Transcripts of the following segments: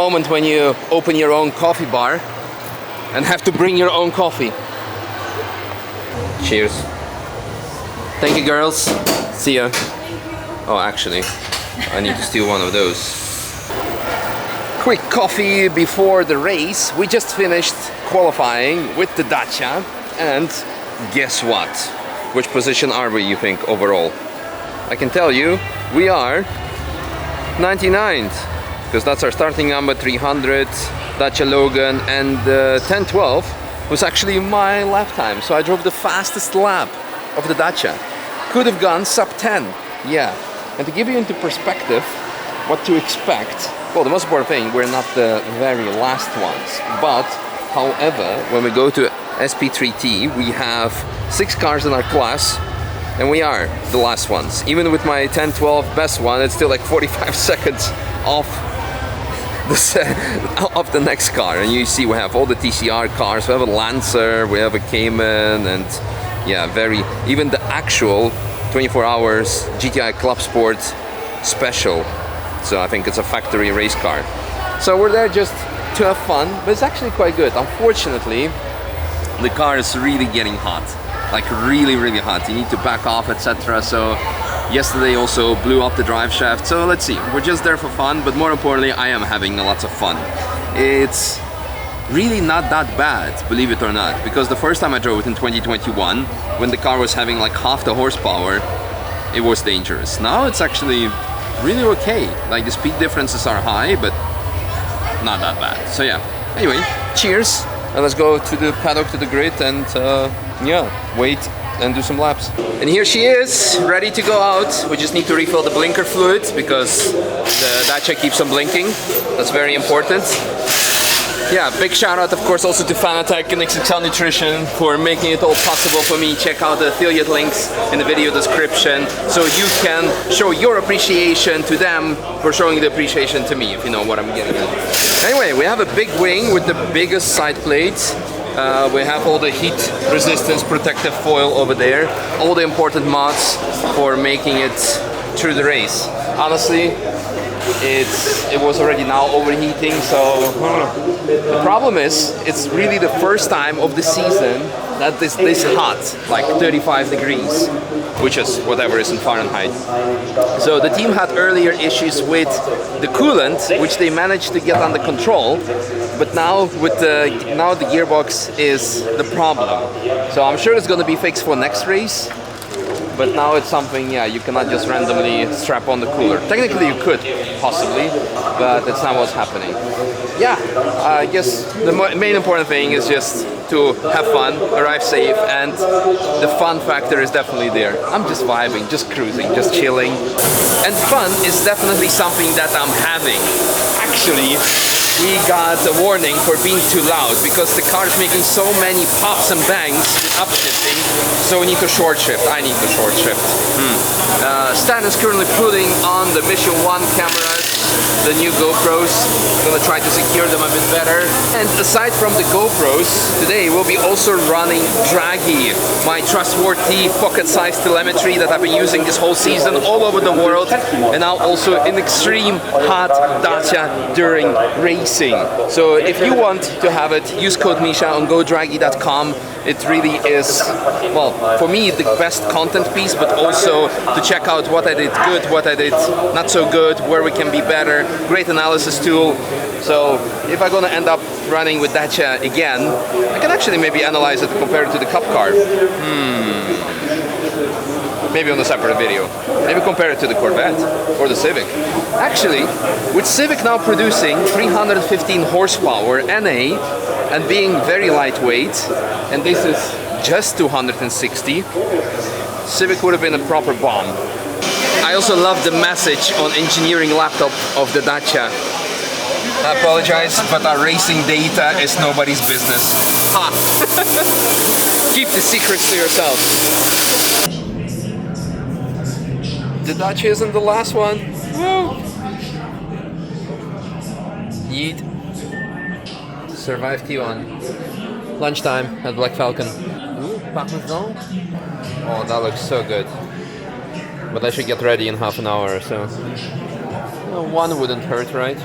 moment when you open your own coffee bar and have to bring your own coffee. Cheers. Thank you, girls. See ya. Oh, actually, I need to steal one of those. Quick coffee before the race. We just finished qualifying with the Dacia, and guess what? Which position are we, you think, overall? I can tell you, we are 99th, because that's our starting number, 300, Dacia Logan, and 10:12 was actually my lap time. So I drove the fastest lap of the Dacia. Could have gone sub 10, yeah. And to give you into perspective what to expect, well, the most important thing, we're not the very last ones, but however, when we go to SP3T, we have 6 cars in our class, and we are the last ones. Even with my 10-12 best one, it's still like 45 seconds off the next car. And you see we have all the TCR cars, we have a Lancer, we have a Cayman, and yeah, even the actual 24 hours GTI Club Sport Special. So I think it's a factory race car. So we're there just to have fun, but it's actually quite good. Unfortunately, the car is really getting hot. Like really, really hot. You need to back off, etc. So yesterday also blew up the drive shaft. So let's see, we're just there for fun, but more importantly, I am having lots of fun. It's really not that bad, believe it or not, because the first time I drove it in 2021, when the car was having like half the horsepower, it was dangerous. Now it's actually really okay. Like the speed differences are high, but not that bad. So yeah, anyway, cheers, and let's go to the paddock, to the grid, and yeah, wait and do some laps. And here she is, ready to go out. We just need to refill the blinker fluid because the Dacia keeps on blinking. That's very important. Yeah, big shout out of course also to Fanatec and XXL Nutrition for making it all possible for me. Check out the affiliate links in the video description so you can show your appreciation to them for showing the appreciation to me, if you know what I'm getting at. Anyway, we have a big wing with the biggest side plates. We have all the heat resistance protective foil over there, all the important mods for making it through the race. Honestly, it was already now overheating, so the problem is it's really the first time of the season that it's this hot, like 35 degrees, which is whatever is in Fahrenheit. So the team had earlier issues with the coolant, which they managed to get under control, but now the gearbox is the problem. So I'm sure it's going to be fixed for next race. But now it's something, yeah, you cannot just randomly strap on the cooler. Technically you could, possibly, but that's not what's happening. Yeah, I guess the main important thing is just to have fun, arrive safe, and the fun factor is definitely there. I'm just vibing, just cruising, just chilling. And fun is definitely something that I'm having. Actually, we got a warning for being too loud because the car is making so many pops and bangs with upshifting, so we need to short shift. I need to short shift. Stan is currently putting on the Mission 1 cameras, the new GoPros. I'm gonna try to secure them a bit better. And aside from the GoPros, today we'll be also running DRAGY, my trustworthy pocket-sized telemetry that I've been using this whole season all over the world, and now also in extreme hot Dacia during racing. So if you want to have it, use code Misha on GoDraggy.com. It really is, well, for me, the best content piece, but also to check out what I did good, what I did not so good, where we can be better. Great analysis tool. So if I'm gonna end up running with Dacia again, I can actually maybe analyze it and compare it to the Cup car. Maybe on a separate video. Maybe compare it to the Corvette or the Civic. Actually, with Civic now producing 315 horsepower NA and being very lightweight, and this is just 260, Civic would have been a proper bomb. I also love the message on engineering laptop of the Dacia. I apologize, but our racing data is nobody's business. Ha! Keep the secrets to yourself. The Dacia isn't the last one. Woo! Yeet. Survive T1. Lunchtime at Black Falcon. Ooh, parmesan. Oh, that looks so good. But I should get ready in half an hour or so. One wouldn't hurt, right?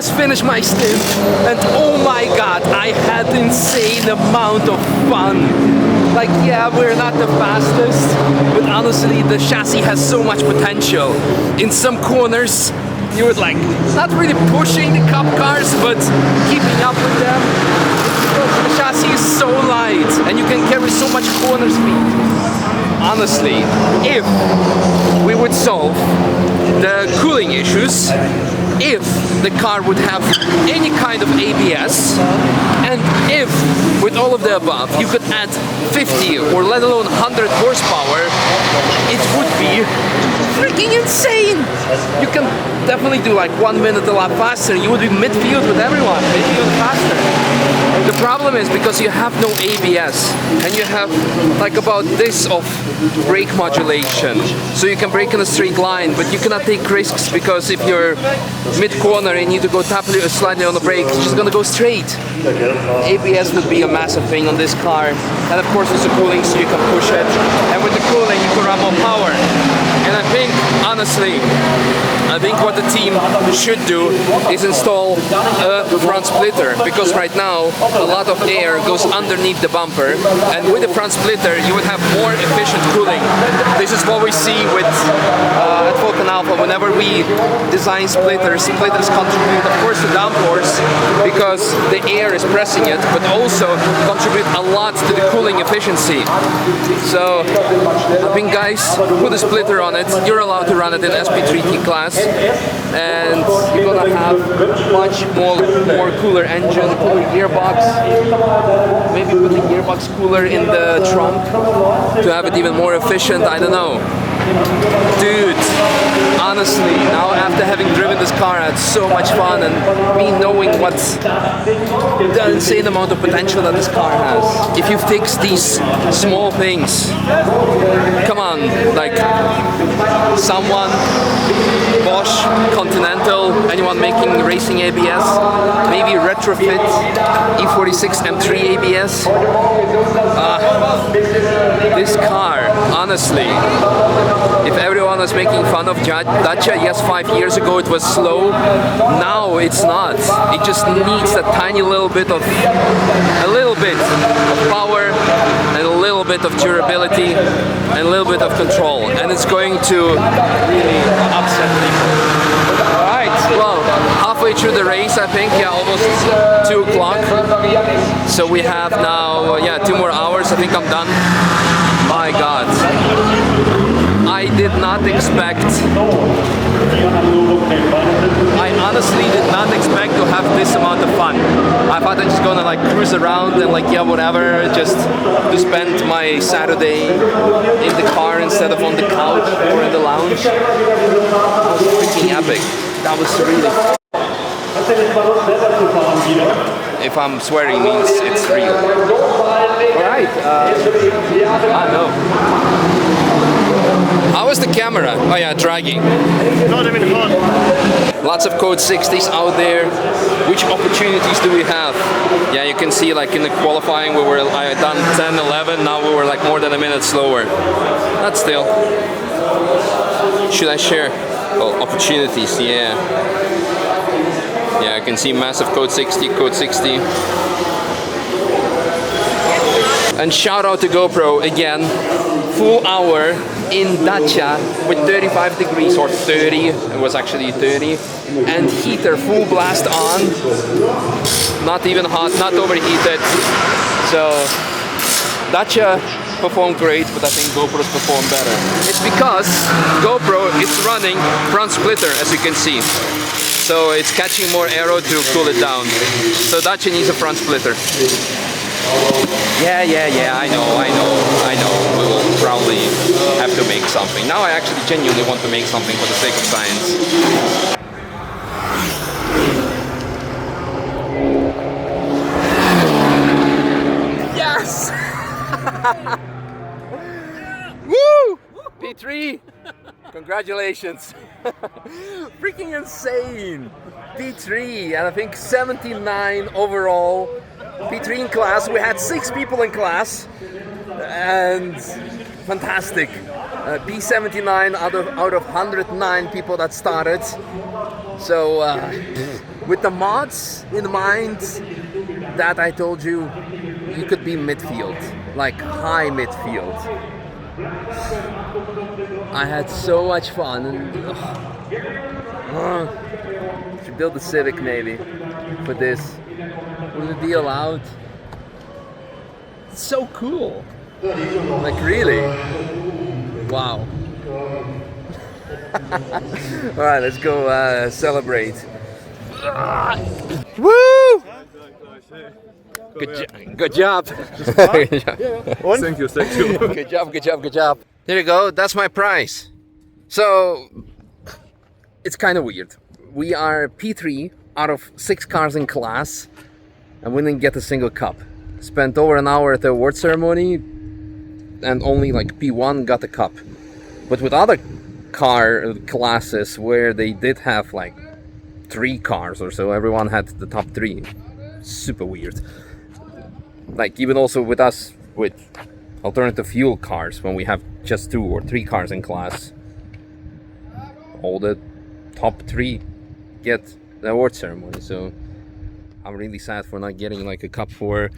just finished my stint, and oh my god, I had insane amount of fun. Like, yeah, we're not the fastest, but honestly, the chassis has so much potential. In some corners, you would like, not really pushing the cup cars, but keeping up with them. Because the chassis is so light, and you can carry so much corner speed. Honestly, if we would solve the cooling issues, if the car would have any kind of ABS, and if with all of the above you could add 50 or let alone 100 horsepower, it would be freaking insane. You can definitely do like 1 minute a lot faster. You would be midfield with everyone, maybe even faster. The problem is because you have no ABS and you have like about this of brake modulation, so you can brake in a straight line, but you cannot take risks because if you're mid-corner and you need to go tap slightly on the brake, it's just gonna go straight. ABS would be a massive thing on this car, and of course with the cooling, so you can push it, and with the cooling you can run more power. And I think, honestly, what the team should do is install a front splitter, because right now a lot of air goes underneath the bumper, and with the front splitter you would have more efficient cooling. This is what we see with at VULCAN ALPHA. Whenever we design splitters contribute of course to downforce because the air is pressing it, but also contribute a lot to the cooling efficiency. So I think, guys, put a splitter on it. You're allowed to run it in SP3T class, and you're gonna have much more cooler engine, cooler gearbox. Maybe put the gearbox cooler in the trunk to have it even more efficient. I don't know. Dude, honestly, now after having driven this car, I had so much fun, and me knowing what the insane amount of potential that this car has. If you fix these small things, come on, like someone, Bosch, Continental, anyone making racing ABS, maybe retrofit E46 M3 ABS. This car, honestly, if everyone was making fun of Dacia, yes, 5 years ago it was slow, now it's not. It just needs a tiny little bit of power and a little bit of durability and a little bit of control, and it's going to really upset people. Alright, well, halfway through the race, I think, yeah, almost 2 o'clock. So we have now, 2 more hours, I think I'm done. My God. I did not expect, I honestly did not expect to have this amount of fun. I thought I was just gonna like cruise around and like, yeah, whatever, just to spend my Saturday in the car instead of on the couch or in the lounge. That was freaking epic. That was really fun. If I'm swearing, means it's real. Alright, how was the camera? Oh yeah, draggy. Not even fun. Lots of Code 60s out there. Which opportunities do we have? Yeah, you can see like in the qualifying we were done 10-11, now we were like more than a minute slower. Not still. Should I share? Oh, opportunities, yeah. Yeah, I can see massive Code 60, Code 60. And shout out to GoPro again. Full hour in Dacia with 35 degrees or 30, it was actually 30, and heater full blast on, not even hot, not overheated. So Dacia performed great, but I think GoPro's performed better. It's because GoPro is running front splitter, as you can see. So it's catching more aero to cool it down. So Dacia needs a front splitter. Yeah, I know. We will probably have to make something. Now I actually genuinely want to make something for the sake of science. Yes! Woo! P3! Congratulations! Freaking insane! P3, and I think 79 overall. P3 in class. We had 6 people in class, and fantastic. P79 out of 109 people that started. So with the mods in mind that I told you, you could be midfield, like high midfield. I had so much fun, and should build a Civic maybe for this. Would it be allowed? It's so cool. Like really? Wow. Alright, let's go celebrate. Woo! Good job. Thank you. Good job. There you go, that's my prize. So, it's kind of weird. We are P3 out of 6 cars in class, and we didn't get a single cup. Spent over an hour at the award ceremony, and only like P1 got a cup. But with other car classes where they did have like 3 cars or so, everyone had the top 3. Super weird. Like even also with us with alternative fuel cars, when we have just 2 or 3 cars in class, all the top 3 get the award ceremony. So I'm really sad for not getting like a cup for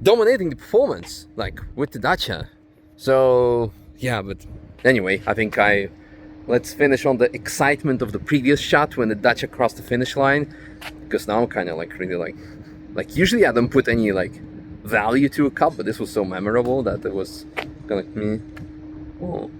dominating the performance, like with the Dacia. So yeah, but anyway, I think let's finish on the excitement of the previous shot when the Dacia crossed the finish line, because now I'm kind of like really like usually I don't put any like value to a cup, but this was so memorable that it was kind of like oh.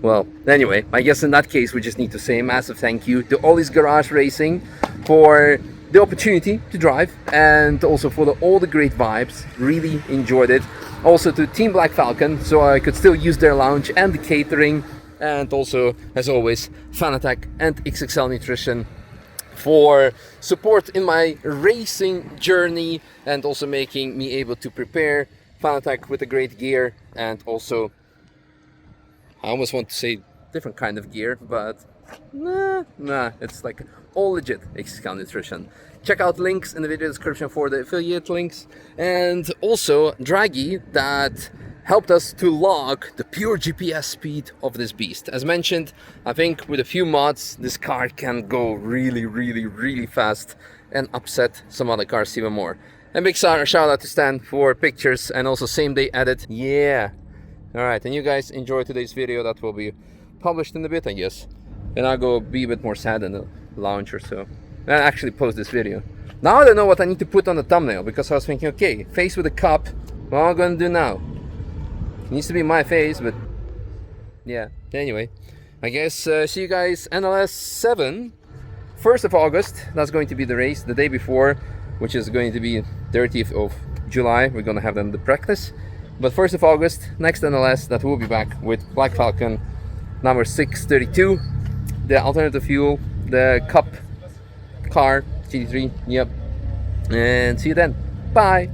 Well, anyway, I guess in that case we just need to say a massive thank you to Ollie's Garage Racing for the opportunity to drive, and also for all the great vibes. Really enjoyed it. Also to Team Black Falcon, so I could still use their lounge and the catering, and also, as always, Fanatec and XXL Nutrition for support in my racing journey, and also making me able to prepare Fanatec with a great gear, and also I almost want to say different kind of gear, but nah, it's like all legit XXL Nutrition. Check out links in the video description for the affiliate links, and also Draggy that helped us to log the pure GPS speed of this beast. As mentioned, I think with a few mods this car can go really fast and upset some other cars even more. And big shout out to Stan for pictures and also same day edit. Yeah. Alright, and you guys enjoy today's video. That will be published in a bit, I guess. And I'll go be a bit more sad in the lounge or so. And actually post this video. Now I don't know what I need to put on the thumbnail, because I was thinking, okay, face with a cup. What am I gonna do now? It needs to be my face, but yeah. Anyway, I guess see you guys NLS 7, 1st of August. That's going to be the race. The day before, which is going to be 30th of July, we're gonna have them the practice. But 1st of August, next NLS, that will be back with Black Falcon number 632, the alternative fuel, the Cup car, GT3, yep. And see you then. Bye!